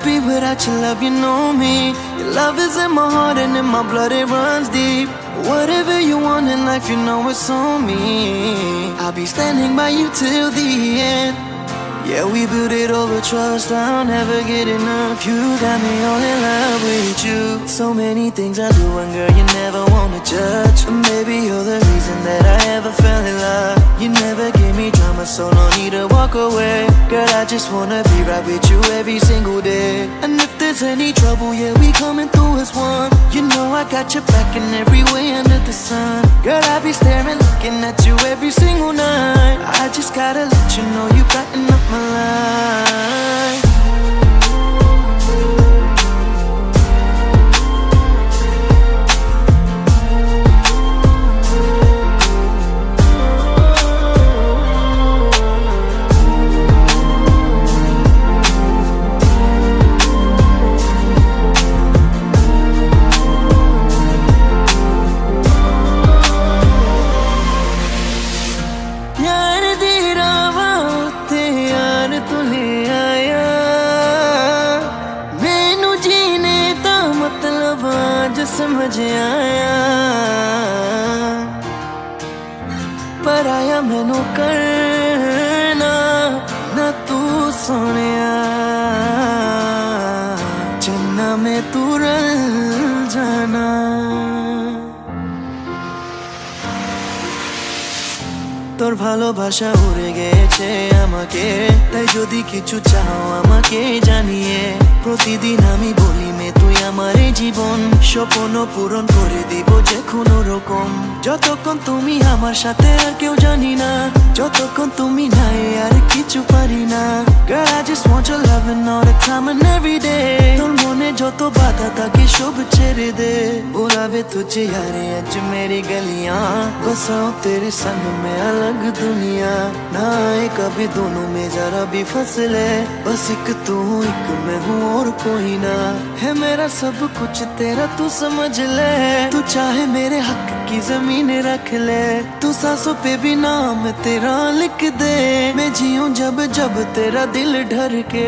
be without your love, you know me. Your love is in my heart and in my blood, it runs deep. Whatever you want in life, you know it's on me. I'll be standing by you till the end. Yeah, we built it over trust, I'll never get enough. You got me all in love with you. So many things I do and girl, you never wanna judge. Maybe you're the reason that I ever fell in love. You never gave me drama, so no need to walk away. Girl, I just wanna be right with you every single day. And if there's any trouble, yeah, we coming through as one. You know I got your back in every way under the sun. Girl, I be staring, looking at you every single night. I just gotta let you know you brighten up my life. समझ आया पर आया मैनू करना ना तू सोनिया चन्ना में तू रल जाना তোর ভালোবাসা উড়ে গেছে আমাকে তাই যদি কিছু চাও আমাকে জানিয়ে প্রতিদিন আমি বলি মে তুই আমার জীবন স্বপ্ন পূরণ করে দিব যে কোনো রকম যতক্ষণ তুমি আমার সাথে আর কেউ জানি না যতক্ষণ তুমি নাই আর কিছু পারি না Girl I just want your loving all the time and every day তোর মনে যত বাধা থাকে সব ছেড়ে দে बुलावे तुझे यारे आज मेरी गलियां बसाऊं तेरे संग में अलग दुनिया ना आए कभी दोनों में जरा भी फसले बस एक तू एक मैं हूँ और कोई ना है मेरा सब कुछ तेरा तू समझ ले तू चाहे मेरे हक की जमीन रख ले तू सांसों पे भी नाम तेरा लिख दे मैं जीऊं जब जब तेरा दिल ढर के